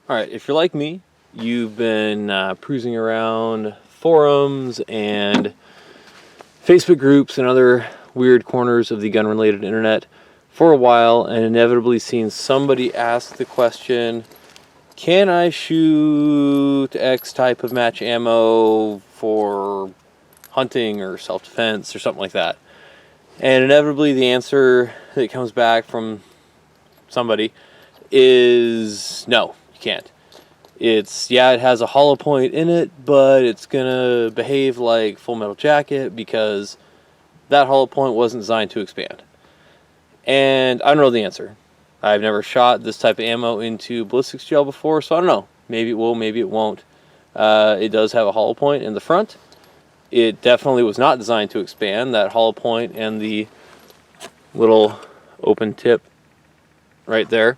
Alright, if you're like me, you've been cruising around forums and Facebook groups and other weird corners of the gun-related internet for a while and inevitably seen somebody ask the question, can I shoot X type of match ammo for hunting or self-defense or something like that? And inevitably the answer that comes back from somebody is no, you can't. It has a hollow point in it, but it's gonna behave like Full Metal Jacket because that hollow point wasn't designed to expand. And I don't know the answer. I've never shot this type of ammo into ballistics gel before, so I don't know. Maybe it will, maybe it won't. It does have a hollow point in the front. It definitely was not designed to expand. That hollow point and the little open tip right there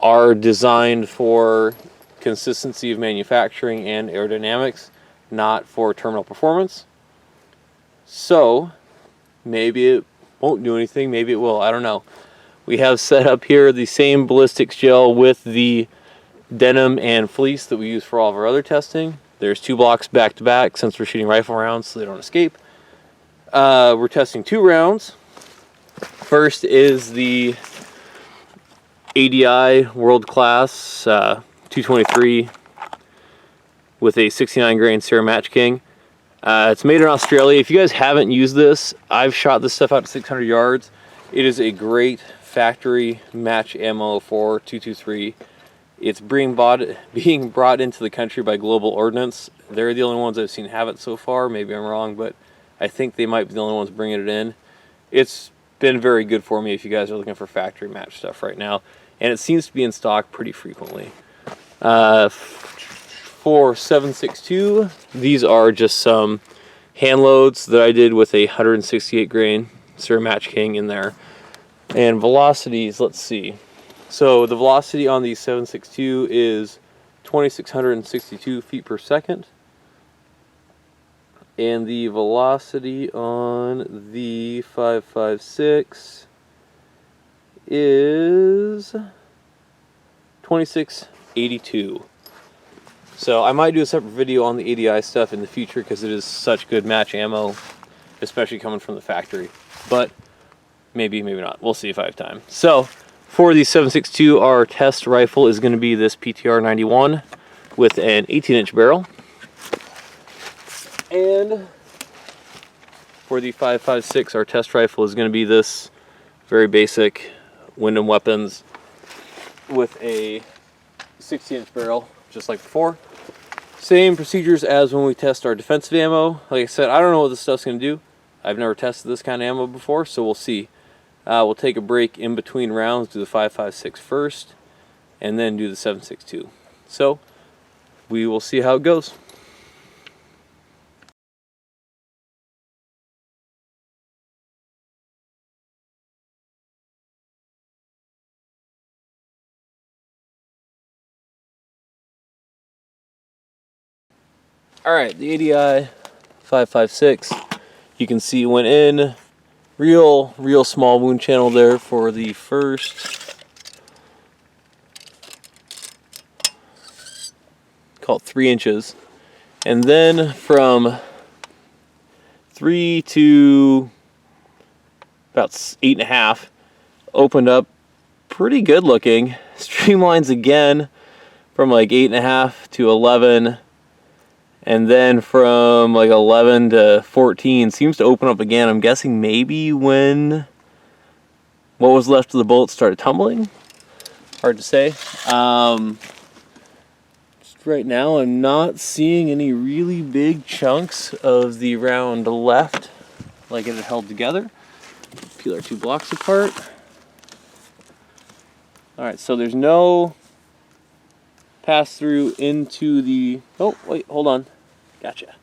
are designed for consistency of manufacturing and aerodynamics, not for terminal performance. So maybe it won't do anything, maybe it will, I don't know. We have set up here the same ballistics gel with the denim and fleece that we use for all of our other testing. There's 2 blocks back to back since we're shooting rifle rounds so they don't escape. We're testing 2 rounds. First is the ADI World Class 223 with a 69 grain Sarah Match King. It's made in Australia. If you guys haven't used this, I've shot this stuff out to 600 yards. It is a great factory match ammo for 223. It's being brought into the country by Global Ordnance. They're the only ones I've seen have it so far. Maybe I'm wrong, but I think they might be the only ones bringing it in. It's been very good for me if you guys are looking for factory match stuff right now, and it seems to be in stock pretty frequently. For 7.62, these are just some hand loads that I did with a 168 grain Sarah Match King in there. And velocities, let's see. So the velocity on the 7.62 is 2,662 feet per second. And the velocity on the 5.56 is 2682. So I might do a separate video on the ADI stuff in the future because it is such good match ammo, especially coming from the factory. But maybe, maybe not. We'll see if I have time. So for the 7.62, our test rifle is going to be this PTR 91 with an 18-inch barrel. And for the 5.56, our test rifle is going to be this very basic Wyndham Weapons with a 60-inch barrel, just like before. Same procedures as when we test our defensive ammo. Like I said, I don't know what this stuff's going to do. I've never tested this kind of ammo before, so we'll see. We'll take a break in between rounds, do the 5.56 first, and then do the 7.62. So we will see how it goes. Alright, the ADI 5.56, you can see went in real small wound channel there for the first, call it 3 inches. And then from 3 to about 8.5, opened up pretty good looking. Streamlines again from like 8.5 to 11. And then from like 11 to 14 seems to open up again. I'm guessing maybe when what was left of the bullet started tumbling. Hard to say. Just right now I'm not seeing any really big chunks of the round left like it had held together. Peel our 2 blocks apart. Alright, so there's no pass through into the... Oh, wait, hold on. Gotcha.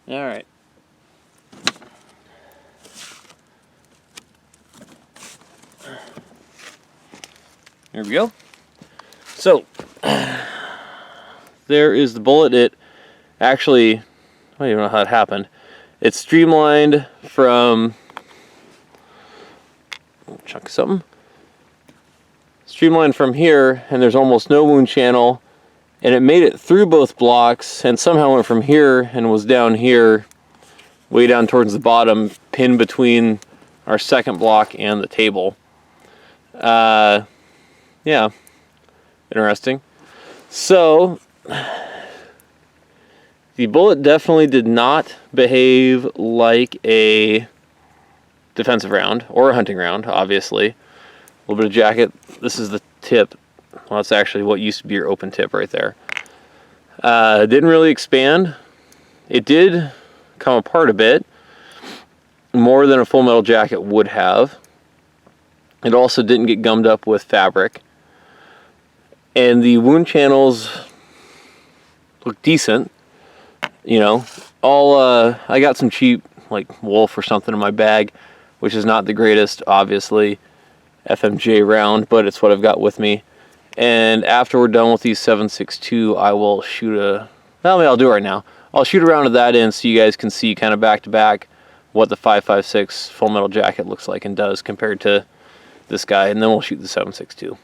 All right. There we go. So, there is the bullet. It Actually, I don't even know how it happened. It's streamlined from chunk of something. Streamlined from here, and there's almost no wound channel, and it made it through both blocks, and somehow went from here and was down here, way down towards the bottom, pinned between our second block and the table. Yeah, interesting. So the bullet definitely did not behave like a defensive round or a hunting round, obviously. A little bit of jacket. This is the tip. Well, that's actually what used to be your open tip right there. It didn't really expand. It did come apart a bit, more than a full metal jacket would have. It also didn't get gummed up with fabric. And the wound channels look decent. You know, I got some cheap, like, Wolf or something in my bag, which is not the greatest, obviously, FMJ round, but it's what I've got with me. And after we're done with these 7.62, I will shoot well, I'll do it right now. I'll shoot around to that end so you guys can see kind of back to back what the 5.56 full metal jacket looks like and does compared to this guy, and then we'll shoot the 7.62.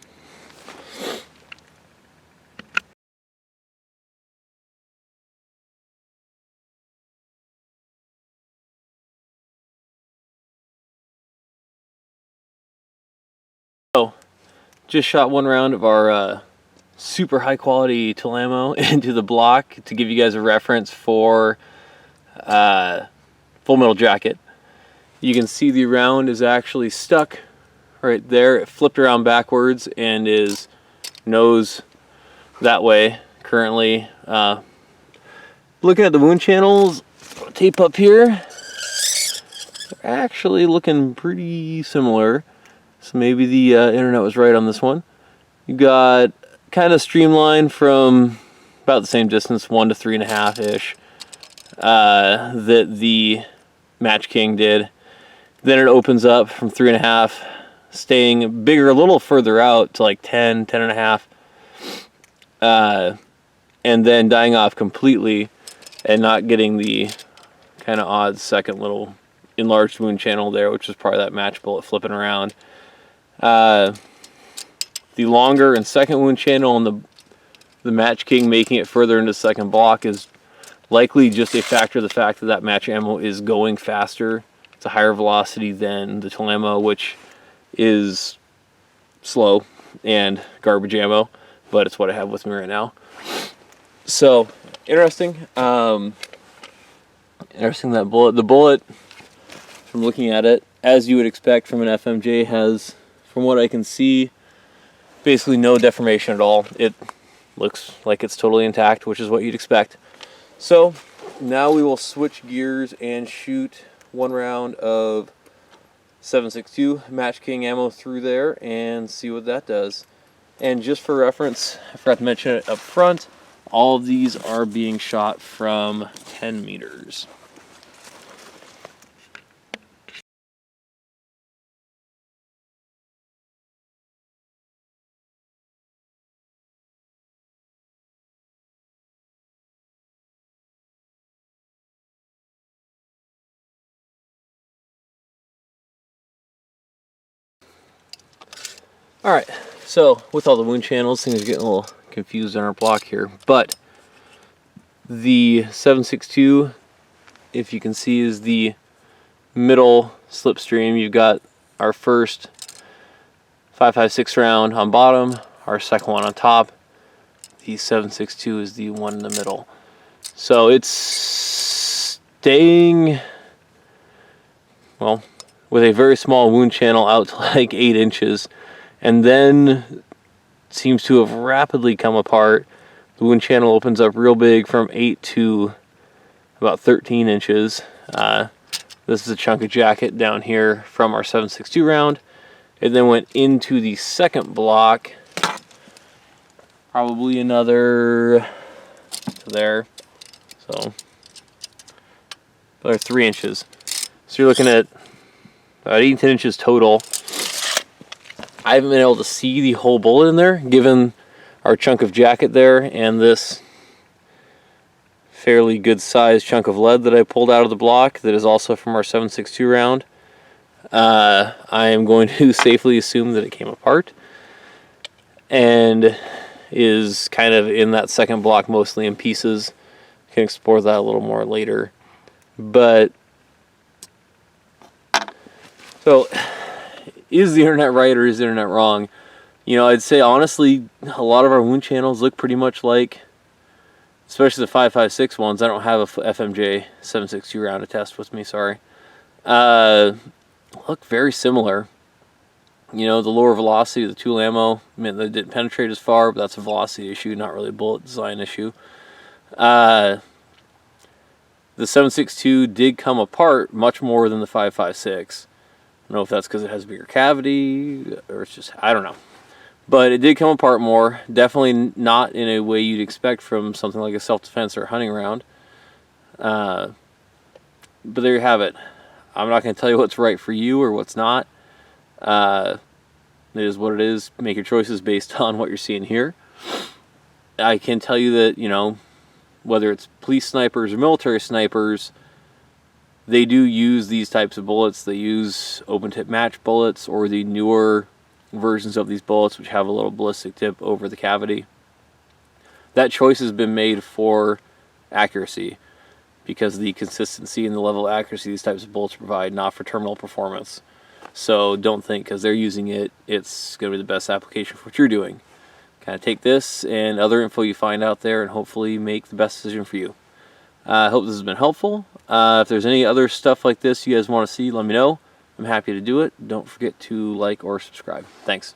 So, just shot one round of our super high quality tool ammo into the block to give you guys a reference for full metal jacket. You can see the round is actually stuck right there. It flipped around backwards and is nose that way currently. Looking at the wound channels, tape up here, they're actually looking pretty similar. So maybe the internet was right on this one. You got kind of streamlined from about the same distance, 1 to 3.5-ish, that the Match King did. Then it opens up from 3.5, staying bigger a little further out to like 10, 10.5, and then dying off completely and not getting the kind of odd second little enlarged wound channel there, which is probably that match bullet flipping around. The longer and second wound channel and the Match King making it further into the second block is likely just a factor of the fact that that match ammo is going faster. It's a higher velocity than the tool ammo, which is slow and garbage ammo, but it's what I have with me right now. So, interesting. Interesting that bullet. The bullet, from looking at it, as you would expect from an FMJ, has, from what I can see, basically no deformation at all. It looks like it's totally intact, which is what you'd expect. So now we will switch gears and shoot one round of 7.62 Match King ammo through there and see what that does. And just for reference, I forgot to mention it up front, all of these are being shot from 10 meters. Alright, so with all the wound channels, things are getting a little confused on our block here, but the 7.62, if you can see, is the middle slipstream. You've got our first 5.56 round on bottom, our second one on top. The 7.62 is the one in the middle. So it's staying, well, with a very small wound channel out to like 8 inches. And then seems to have rapidly come apart. The wound channel opens up real big from 8 to about 13 inches. This is a chunk of jacket down here from our 7.62 round. It then went into the second block, probably another to there, so another 3 inches. So you're looking at about 8 to 10 inches total. I haven't been able to see the whole bullet in there, given our chunk of jacket there and this fairly good sized chunk of lead that I pulled out of the block that is also from our 7.62 round. I am going to safely assume that it came apart and is kind of in that second block, mostly in pieces. Can explore that a little more later. But so, is the internet right or is the internet wrong? You know, I'd say honestly, a lot of our wound channels look pretty much like, especially the 5.56 ones. I don't have a FMJ 7.62 round to test with me, sorry. Look very similar. You know, the lower velocity of the tool ammo meant that it didn't penetrate as far, but that's a velocity issue, not really a bullet design issue. The 7.62 did come apart much more than the 5.56. I don't know if that's because it has a bigger cavity or it's just, I don't know. But it did come apart more. Definitely not in a way you'd expect from something like a self-defense or a hunting round. But there you have it. I'm not going to tell you what's right for you or what's not. It is what it is. Make your choices based on what you're seeing here. I can tell you that, you know, whether it's police snipers or military snipers, they do use these types of bullets. They use open-tip match bullets or the newer versions of these bullets which have a little ballistic tip over the cavity. That choice has been made for accuracy because of the consistency and the level of accuracy these types of bullets provide, not for terminal performance. So don't think because they're using it, it's going to be the best application for what you're doing. Kind of take this and other info you find out there and hopefully make the best decision for you. I hope this has been helpful. If there's any other stuff like this you guys want to see, let me know. I'm happy to do it. Don't forget to like or subscribe. Thanks.